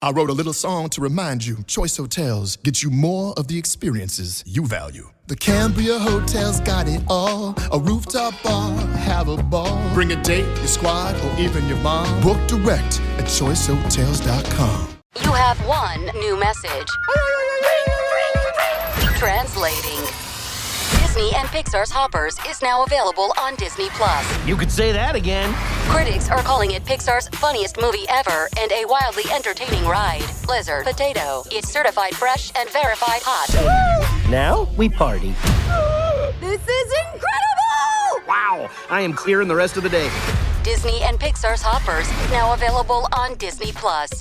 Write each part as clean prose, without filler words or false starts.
I wrote a little song to remind you, Choice Hotels get you more of the experiences you value. The Cambria Hotel's got it all. A rooftop bar, have a ball. Bring a date, your squad, or even your mom. Book direct at choicehotels.com. You have one new message. Translating. Disney and Pixar's Hoppers is now available on Disney+. You could say that again. Critics are calling it Pixar's funniest movie ever and a wildly entertaining ride. Blizzard Potato. It's certified fresh and verified hot. Now we party. This is incredible! Wow, I am clearing the rest of the day. Disney and Pixar's Hoppers, now available on Disney+.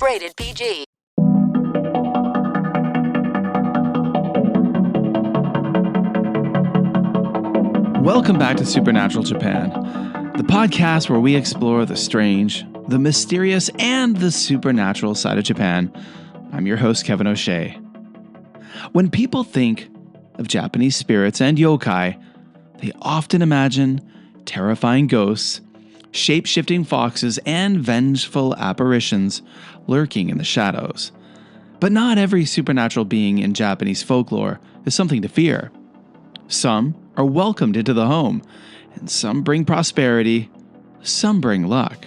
Rated PG. Welcome back to Supernatural Japan, the podcast where we explore the strange, the mysterious, and the supernatural side of Japan. I'm your host, Kevin O'Shea. When people think of Japanese spirits and yokai, they often imagine terrifying ghosts, shape-shifting foxes, and vengeful apparitions lurking in the shadows. But not every supernatural being in Japanese folklore is something to fear. Some are welcomed into the home, and some bring prosperity, some bring luck.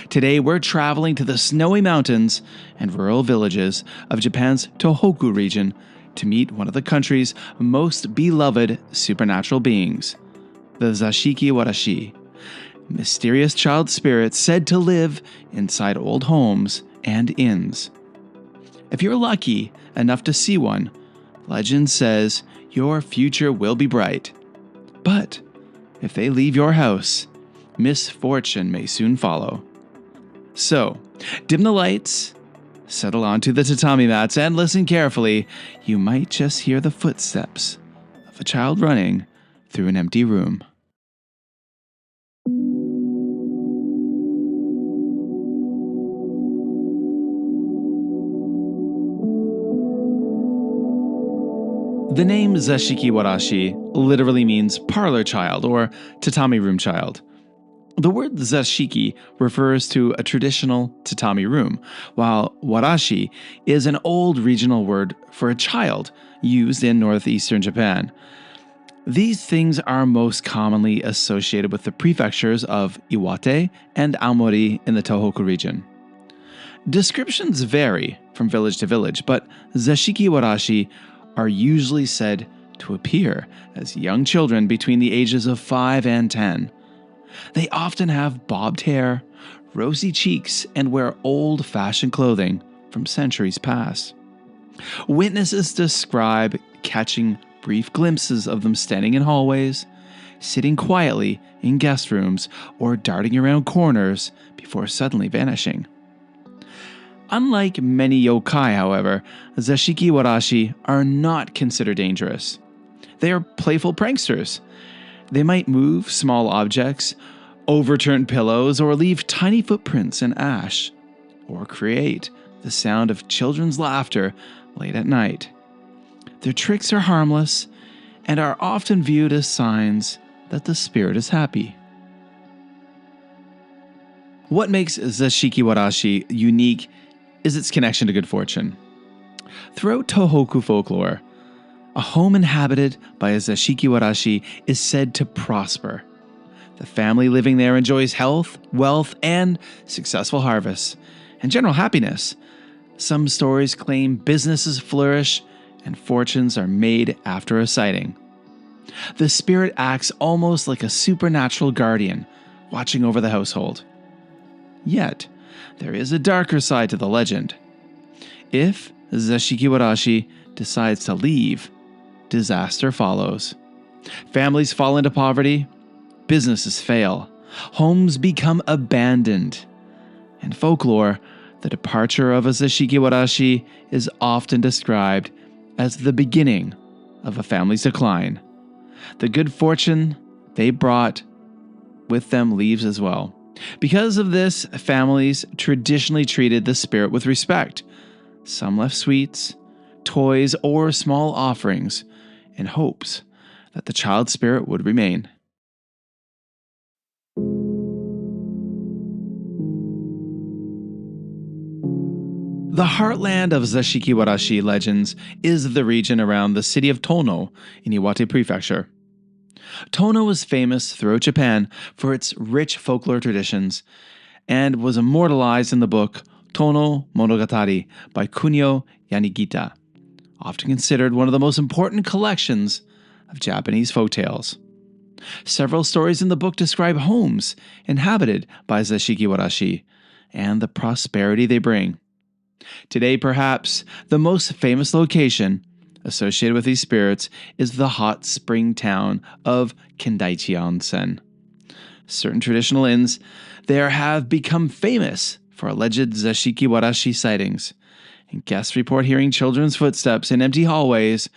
Today we're traveling to the snowy mountains and rural villages of Japan's Tohoku region to meet one of the country's most beloved supernatural beings, the Zashiki Warashi, mysterious child spirits said to live inside old homes and inns. If you're lucky enough to see one, legend says your future will be bright. But if they leave your house, misfortune may soon follow. So, dim the lights, settle onto the tatami mats, and listen carefully. You might just hear the footsteps of a child running through an empty room. The name Zashiki Warashi literally means parlor child or tatami room child. The word Zashiki refers to a traditional tatami room, while Warashi is an old regional word for a child used in northeastern Japan. These things are most commonly associated with the prefectures of Iwate and Aomori in the Tohoku region. Descriptions vary from village to village, but Zashiki Warashi are usually said to appear as young children between the ages of 5 and 10. They often have bobbed hair, rosy cheeks, and wear old-fashioned clothing from centuries past. Witnesses describe catching brief glimpses of them standing in hallways, sitting quietly in guest rooms, or darting around corners before suddenly vanishing. Unlike many yokai, however, Zashiki Warashi are not considered dangerous. They are playful pranksters. They might move small objects, overturn pillows, or leave tiny footprints in ash, or create the sound of children's laughter late at night. Their tricks are harmless and are often viewed as signs that the spirit is happy. What makes Zashiki Warashi unique is its connection to good fortune. Throughout Tohoku folklore, a home inhabited by a Zashiki Warashi is said to prosper. The family living there enjoys health, wealth, and successful harvests, and general happiness. Some stories claim businesses flourish and fortunes are made after a sighting. The spirit acts almost like a supernatural guardian, watching over the household. Yet, there is a darker side to the legend. If Zashiki Warashi decides to leave, disaster follows. Families fall into poverty, businesses fail, homes become abandoned. In folklore, the departure of a Zashiki Warashi is often described as the beginning of a family's decline. The good fortune they brought with them leaves as well. Because of this, families traditionally treated the spirit with respect. Some left sweets, toys, or small offerings in hopes that the child spirit would remain. The heartland of Zashiki Warashi legends is the region around the city of Tono in Iwate Prefecture. Tono is famous throughout Japan for its rich folklore traditions and was immortalized in the book Tono Monogatari by Kunio Yanagita, often considered one of the most important collections of Japanese folktales. Several stories in the book describe homes inhabited by Zashiki Warashi and the prosperity they bring. Today, perhaps, the most famous location associated with these spirits is the hot spring town of Kendaichi Onsen. Certain traditional inns there have become famous for alleged Zashiki Warashi sightings, and guests report hearing children's footsteps in empty hallways,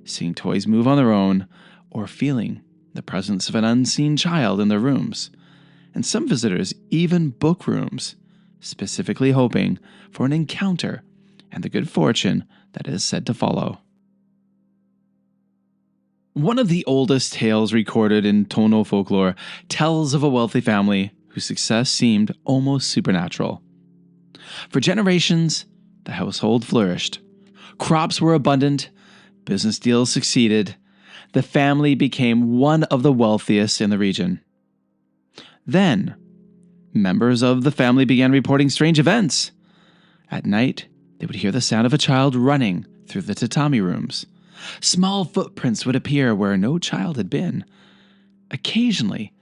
seeing toys move on their own, or feeling the presence of an unseen child in their rooms. And some visitors even book rooms, specifically hoping for an encounter and the good fortune that is said to follow. One of the oldest tales recorded in Tono folklore tells of a wealthy family whose success seemed almost supernatural. For generations, the household flourished. Crops were abundant, business deals succeeded. The family became one of the wealthiest in the region. Then, members of the family began reporting strange events. At night, they would hear the sound of a child running through the tatami rooms. Small footprints would appear where no child had been. Occasionally,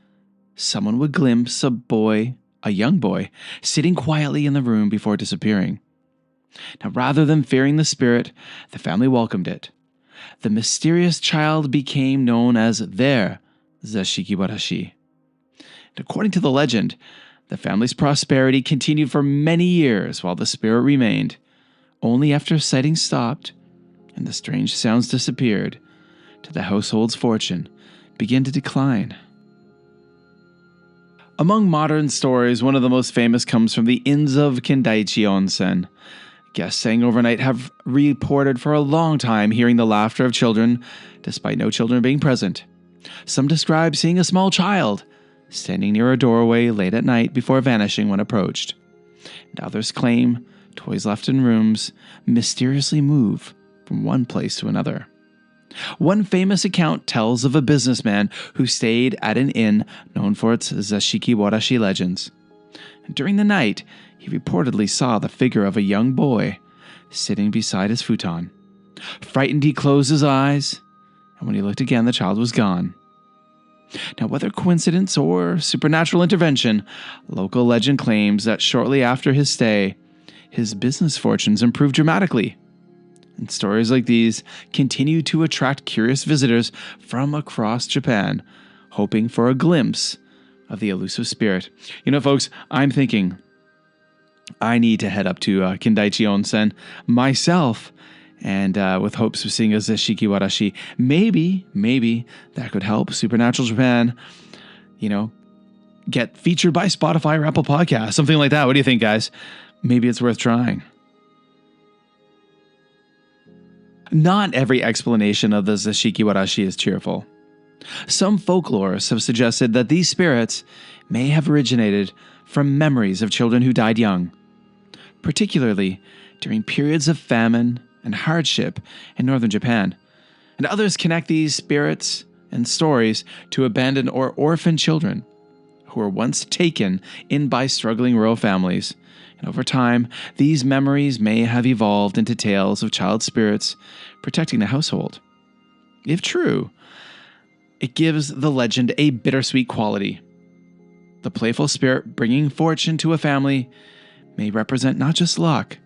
someone would glimpse a young boy, sitting quietly in the room before disappearing. Now, rather than fearing the spirit, the family welcomed it. The mysterious child became known as their Zashiki Warashi. And according to the legend, the family's prosperity continued for many years while the spirit remained. Only after sightings stopped and the strange sounds disappeared did the household's fortune begin to decline. Among modern stories, one of the most famous comes from the inns of Kendaichi Onsen. Guests staying overnight have reported for a long time hearing the laughter of children, despite no children being present. Some describe seeing a small child standing near a doorway late at night before vanishing when approached. And others claim toys left in rooms mysteriously move from one place to another. One famous account tells of a businessman who stayed at an inn known for its Zashiki Warashi legends. And during the night, he reportedly saw the figure of a young boy sitting beside his futon. Frightened, he closed his eyes, and when he looked again, the child was gone. Now, whether coincidence or supernatural intervention, local legend claims that shortly after his stay, his business fortunes improved dramatically. And stories like these continue to attract curious visitors from across Japan, hoping for a glimpse of the elusive spirit. You know, folks, I'm thinking I need to head up to Kendaichi Onsen myself, and with hopes of seeing a Zashiki Warashi. Maybe that could help Supernatural Japan, get featured by Spotify or Apple Podcasts, something like that. What do you think, guys? Maybe it's worth trying. Not every explanation of the Zashiki Warashi is cheerful. Some folklorists have suggested that these spirits may have originated from memories of children who died young, particularly during periods of famine and hardship in northern Japan. And others connect these spirits and stories to abandoned or orphaned children who were once taken in by struggling royal families. And over time, these memories may have evolved into tales of child spirits protecting the household. If true, it gives the legend a bittersweet quality. The playful spirit bringing fortune to a family may represent not just luck,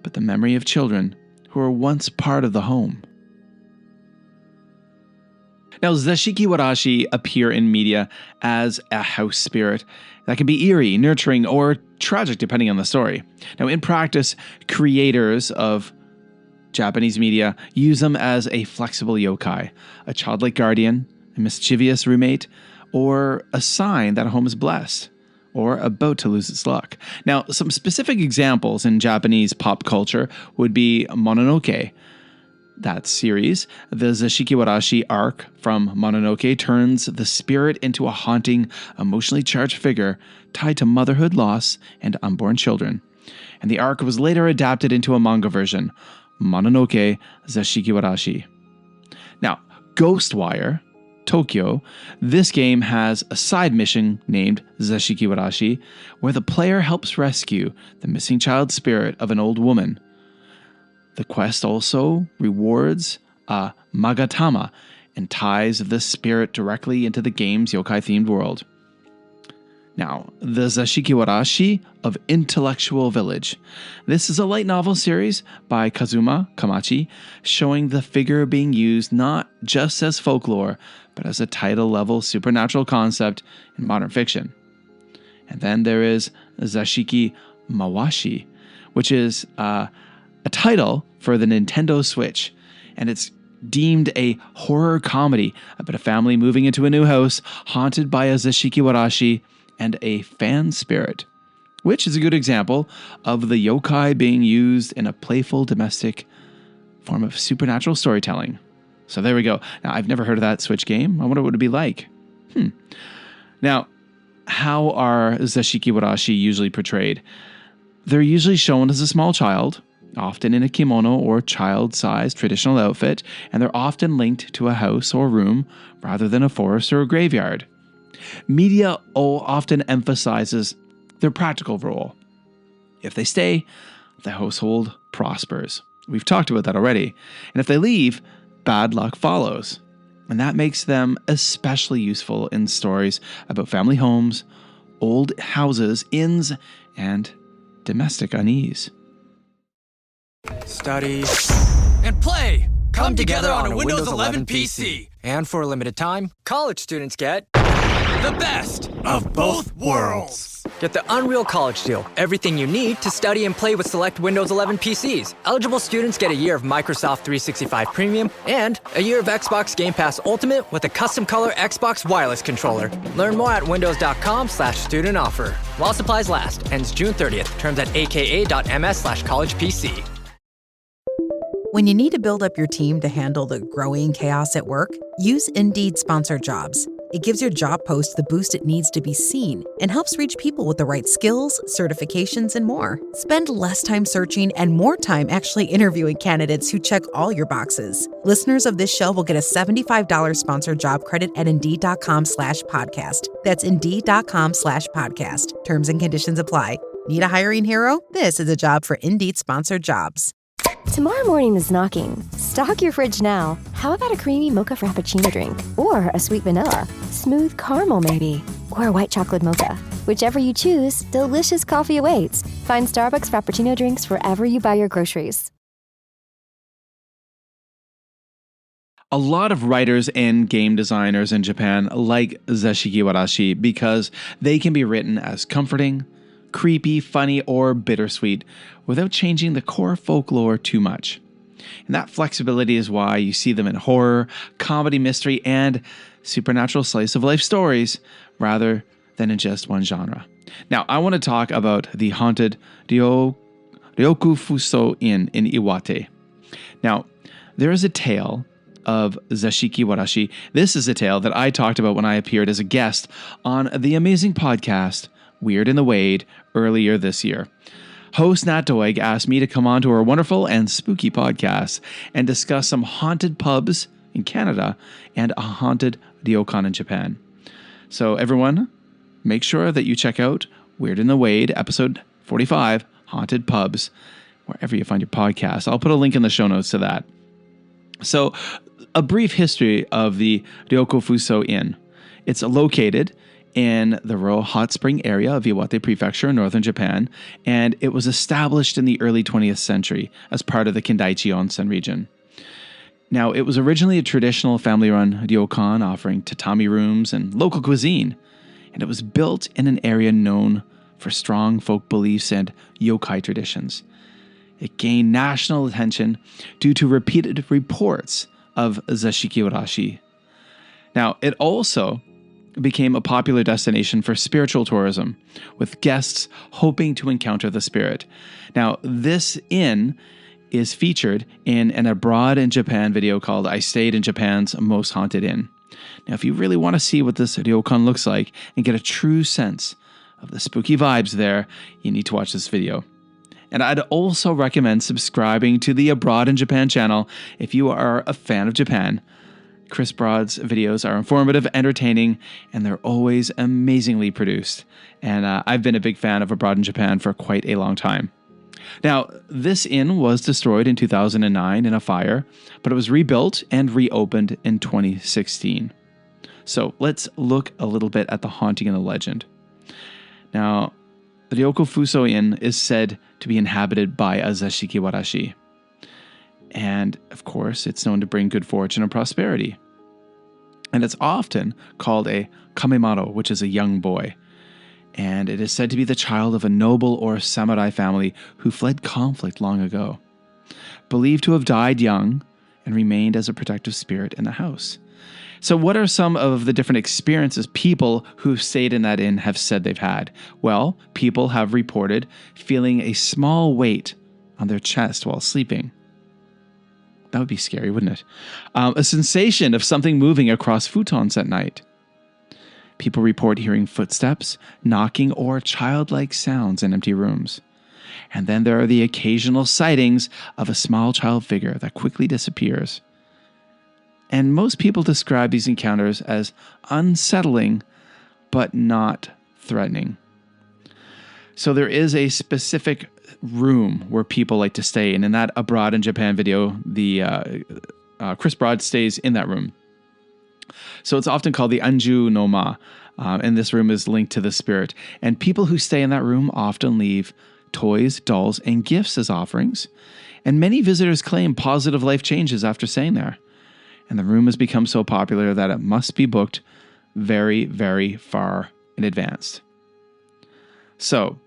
but the memory of children who were once part of the home. Now, Zashiki Warashi appear in media as a house spirit that can be eerie, nurturing, or tragic depending on the story. Now, in practice, creators of Japanese media use them as a flexible yokai, a childlike guardian, a mischievous roommate, or a sign that a home is blessed or about to lose its luck. Now, some specific examples in Japanese pop culture would be Mononoke. That series, the Zashiki Warashi arc from Mononoke turns the spirit into a haunting, emotionally charged figure tied to motherhood, loss, and unborn children. and the arc was later adapted into a manga version, Mononoke Zashiki Warashi. Now, Ghostwire Tokyo, this game has a side mission named Zashiki Warashi, where the player helps rescue the missing child spirit of an old woman. The quest also rewards a Magatama and ties this spirit directly into the game's yokai-themed world. Now, the Zashiki Warashi of Intellectual Village. This is a light novel series by Kazuma Kamachi, showing the figure being used not just as folklore, but as a title-level supernatural concept in modern fiction. And then there is Zashiki Mawashi, which is a title for the Nintendo Switch, and it's deemed a horror comedy about a family moving into a new house haunted by a Zashiki Warashi and a fan spirit, which is a good example of the yokai being used in a playful domestic form of supernatural storytelling. So there we go. Now, I've never heard of that Switch game. I wonder what it would be like. Now, how are Zashiki Warashi usually portrayed? They're usually shown as a small child, often in a kimono or child-sized traditional outfit, and they're often linked to a house or room rather than a forest or a graveyard. Media often emphasizes their practical role. If they stay, the household prospers. We've talked about that already. And if they leave, bad luck follows. And that makes them especially useful in stories about family homes, old houses, inns, and domestic unease. Study and play come together on a Windows 11 PC. And for a limited time, college students get the best of both worlds. Get the Unreal College Deal. Everything you need to study and play with select Windows 11 PCs. Eligible students get a year of Microsoft 365 Premium and a year of Xbox Game Pass Ultimate with a custom color Xbox wireless controller. Learn more at windows.com/student offer. While supplies last. Ends June 30th. Terms at aka.ms/collegepc. When you need to build up your team to handle the growing chaos at work, use Indeed Sponsored Jobs. It gives your job post the boost it needs to be seen and helps reach people with the right skills, certifications, and more. Spend less time searching and more time actually interviewing candidates who check all your boxes. Listeners of this show will get a $75 sponsored job credit at Indeed.com/podcast. That's Indeed.com/podcast. Terms and conditions apply. Need a hiring hero? This is a job for Indeed Sponsored Jobs. Tomorrow morning is knocking. Stock your fridge now. How about a creamy mocha frappuccino drink? Or a sweet vanilla? Smooth caramel maybe? Or a white chocolate mocha? Whichever you choose, delicious coffee awaits. Find Starbucks Frappuccino drinks wherever you buy your groceries. A lot of writers and game designers in Japan like Zashiki Warashi because they can be written as comforting, creepy, funny, or bittersweet without changing the core folklore too much. And that flexibility is why you see them in horror, comedy, mystery, and supernatural slice-of-life stories rather than in just one genre. Now, I want to talk about the haunted Ryokufuso Inn in Iwate. Now, there is a tale of Zashiki Warashi. This is a tale that I talked about when I appeared as a guest on the amazing podcast Weird in the Wade earlier this year. Host Nat Doig asked me to come on to her wonderful and spooky podcast and discuss some haunted pubs in Canada and a haunted ryokan in Japan. So everyone, make sure that you check out Weird in the Wade, episode 45, Haunted Pubs, wherever you find your podcast. I'll put a link in the show notes to that. So, a brief history of the Ryokufuso Inn. It's located in the rural hot spring area of Iwate Prefecture in northern Japan, and it was established in the early 20th century as part of the Kindaichi Onsen region. Now, it was originally a traditional family-run ryokan offering tatami rooms and local cuisine, and it was built in an area known for strong folk beliefs and yokai traditions. It gained national attention due to repeated reports of Zashiki Warashi. Now, it also became a popular destination for spiritual tourism, with guests hoping to encounter the spirit. Now, this inn is featured in an Abroad in Japan video called I Stayed in Japan's Most Haunted Inn. Now, if you really want to see what this ryokan looks like and get a true sense of the spooky vibes there, you need to watch this video. And I'd also recommend subscribing to the Abroad in Japan channel if you are a fan of Japan. Chris Broad's videos are informative, entertaining, and they're always amazingly produced. And I've been a big fan of Abroad in Japan for quite a long time. Now, this inn was destroyed in 2009 in a fire, but it was rebuilt and reopened in 2016. So let's look a little bit at the haunting and the legend. Now, the Ryokofuso Inn is said to be inhabited by a Zashiki Warashi. And, of course, it's known to bring good fortune and prosperity. And it's often called a kamemaro, which is a young boy. And it is said to be the child of a noble or samurai family who fled conflict long ago. Believed to have died young and remained as a protective spirit in the house. So what are some of the different experiences people who've stayed in that inn have said they've had? Well, people have reported feeling a small weight on their chest while sleeping. That would be scary, wouldn't it? A sensation of something moving across futons at night. People report hearing footsteps, knocking, or childlike sounds in empty rooms. And then there are the occasional sightings of a small child figure that quickly disappears. And most people describe these encounters as unsettling, but not threatening. So there is a specific room where people like to stay. And in that Abroad in Japan video, Chris Broad stays in that room. So it's often called the Anju no Ma. And this room is linked to the spirit. And people who stay in that room often leave toys, dolls, and gifts as offerings. And many visitors claim positive life changes after staying there. And the room has become so popular that it must be booked very, very far in advance. So,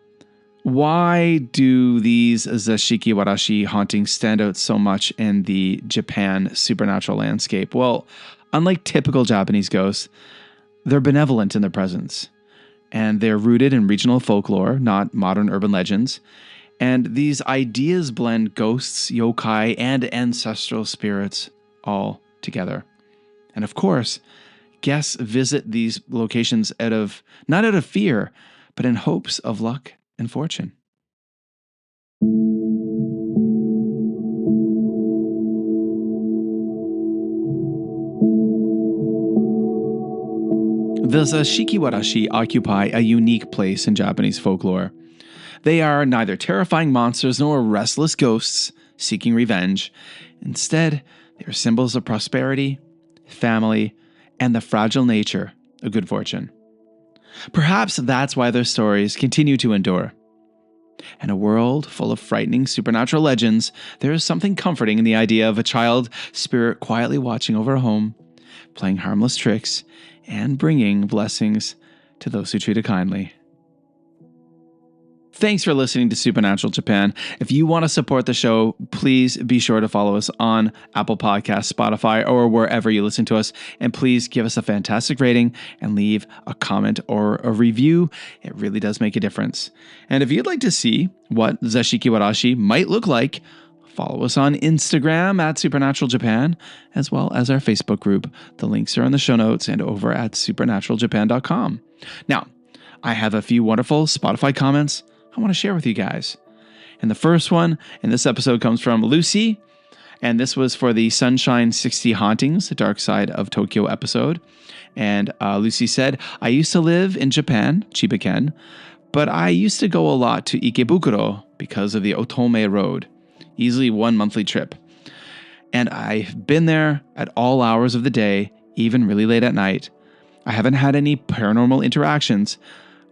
why do these Zashiki Warashi hauntings stand out so much in the Japan supernatural landscape? Well, unlike typical Japanese ghosts, they're benevolent in their presence. And they're rooted in regional folklore, not modern urban legends. And these ideas blend ghosts, yokai, and ancestral spirits all together. And of course, guests visit these locations not out of fear, but in hopes of luck and fortune. The Zashiki Warashi occupy a unique place in Japanese folklore. They are neither terrifying monsters nor restless ghosts seeking revenge. Instead, they are symbols of prosperity, family, and the fragile nature of good fortune. Perhaps that's why their stories continue to endure. In a world full of frightening supernatural legends, there is something comforting in the idea of a child spirit quietly watching over a home, playing harmless tricks, and bringing blessings to those who treat it kindly. Thanks for listening to Supernatural Japan. If you want to support the show, please be sure to follow us on Apple Podcasts, Spotify, or wherever you listen to us. And please give us a fantastic rating and leave a comment or a review. It really does make a difference. And if you'd like to see what Zashiki Warashi might look like, follow us on Instagram at Supernatural Japan, as well as our Facebook group. The links are in the show notes and over at supernaturaljapan.com. Now, I have a few wonderful Spotify comments I want to share with you guys. And the first one in this episode comes from Lucy, and this was for the Sunshine 60 Hauntings, the Dark Side of Tokyo episode. And Lucy said, I used to live in Japan, Chiba-ken, but I used to go a lot to Ikebukuro because of the Otome Road, easily one monthly trip. And I've been there at all hours of the day, even really late at night. I haven't had any paranormal interactions,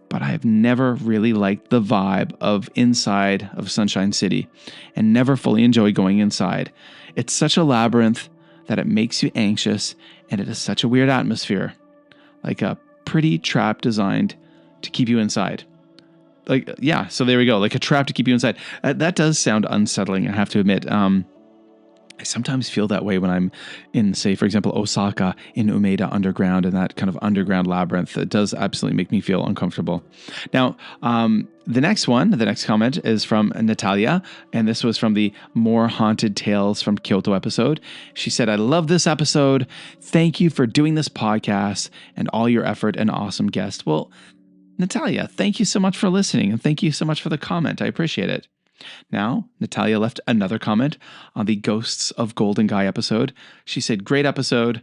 but I've never really liked the vibe of inside of Sunshine City and never fully enjoyed going inside. It's such a labyrinth that it makes you anxious, and it is such a weird atmosphere, like a pretty trap designed to keep you inside. So there we go, like a trap to keep you inside. That does sound unsettling, I have to admit. I sometimes feel that way when I'm in, say, for example, Osaka, in Umeda Underground, and that kind of underground labyrinth. It does absolutely make me feel uncomfortable. Now, the next comment is from Natalia, and this was from the More Haunted Tales from Kyoto episode. She said, I love this episode. Thank you for doing this podcast and all your effort and awesome guest. Well, Natalia, thank you so much for listening, and thank you so much for the comment. I appreciate it. Now, Natalia left another comment on the Ghosts of Golden Guy episode. She said, great episode.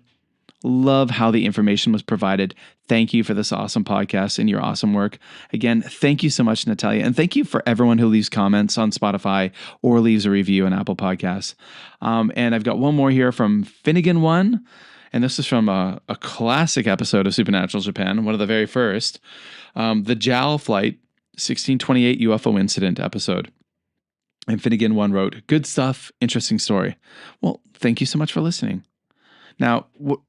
Love how the information was provided. Thank you for this awesome podcast and your awesome work. Again, thank you so much, Natalia. And thank you for everyone who leaves comments on Spotify or leaves a review on Apple Podcasts. And I've got one more here from Finnegan1. And this is from a classic episode of Supernatural Japan, one of the very first. The JAL Flight 1628 UFO Incident episode. And Finnegan1 wrote, good stuff, interesting story. Well, thank you so much for listening. Now,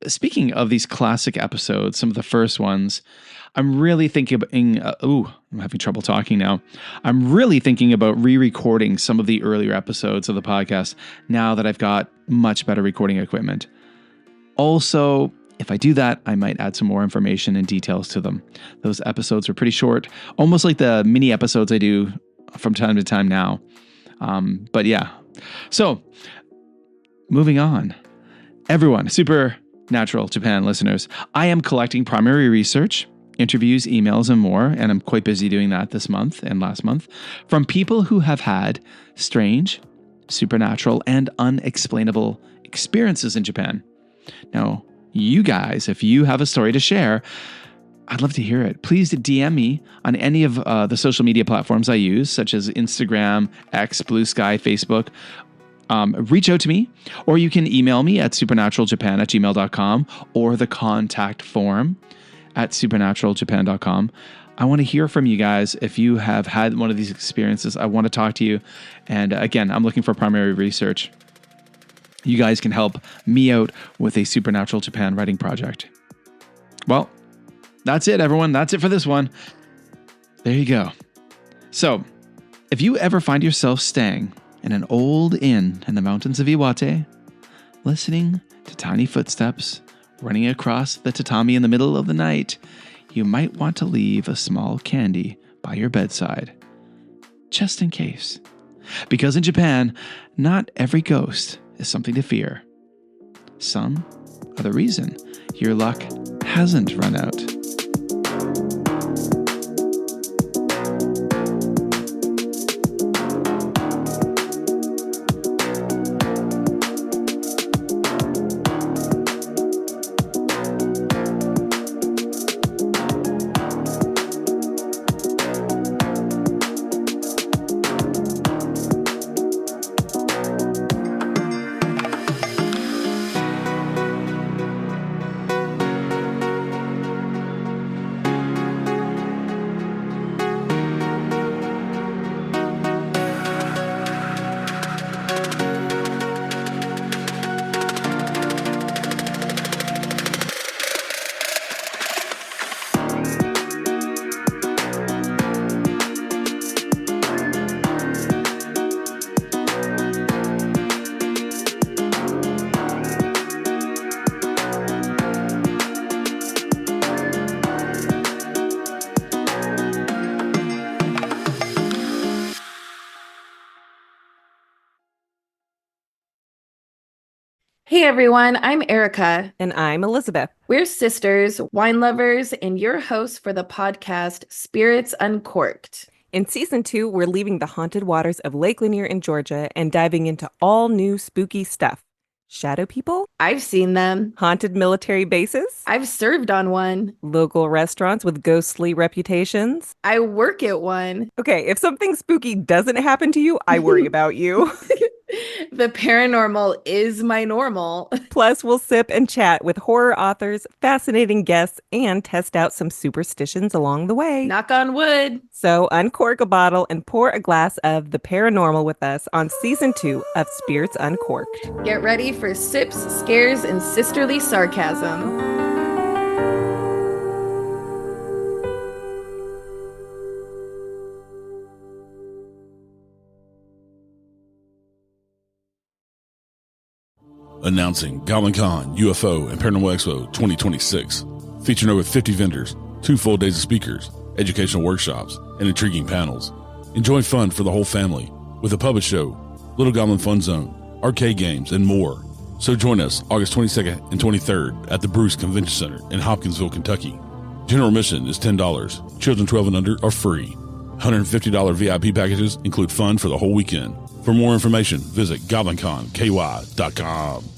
speaking of these classic episodes, some of the first ones, I'm really thinking about, I'm having trouble talking now. I'm really thinking about re-recording some of the earlier episodes of the podcast now that I've got much better recording equipment. Also, if I do that, I might add some more information and details to them. Those episodes are pretty short, almost like the mini episodes I do from time to time now. But yeah, so moving on. Everyone, Supernatural Japan listeners, I am collecting primary research, interviews, emails, and more, and I'm quite busy doing that this month and last month, from people who have had strange, supernatural, and unexplainable experiences in Japan. Now, you guys, if you have a story to share, I'd love to hear it. Please DM me on any of the social media platforms I use, such as Instagram, X, Blue Sky, Facebook. Reach out to me, or you can email me at supernaturaljapan@gmail.com or the contact form at supernaturaljapan.com. I want to hear from you guys. If you have had one of these experiences, I want to talk to you. And again, I'm looking for primary research. You guys can help me out with a Supernatural Japan writing project. Well, that's it, everyone. That's it for this one. There you go. So, if you ever find yourself staying in an old inn in the mountains of Iwate, listening to tiny footsteps running across the tatami in the middle of the night, you might want to leave a small candy by your bedside, just in case. Because in Japan, not every ghost is something to fear. Some are the reason your luck hasn't run out. Hey everyone, I'm Erica. And I'm Elizabeth. We're sisters, wine lovers, and your hosts for the podcast Spirits Uncorked. In season 2, we're leaving the haunted waters of Lake Lanier in Georgia and diving into all new spooky stuff. Shadow people? I've seen them. Haunted military bases? I've served on one. Local restaurants with ghostly reputations? I work at one. Okay, if something spooky doesn't happen to you, I worry about you. The paranormal is my normal. Plus, we'll sip and chat with horror authors, fascinating guests, and test out some superstitions along the way. Knock on wood. So uncork a bottle and pour a glass of the paranormal with us on season 2 of Spirits Uncorked. Get ready for sips, scares, and sisterly sarcasm. Announcing GoblinCon UFO and Paranormal Expo 2026, featuring over 50 vendors, 2 full days of speakers, educational workshops, and intriguing panels. Enjoy fun for the whole family with a puppet show, Little Goblin Fun Zone, arcade games, and more. So join us August 22nd and 23rd at the Bruce Convention Center in Hopkinsville, Kentucky. General admission is $10. Children 12 and under are free. $150 VIP packages include fun for the whole weekend. For more information, visit goblinconky.com.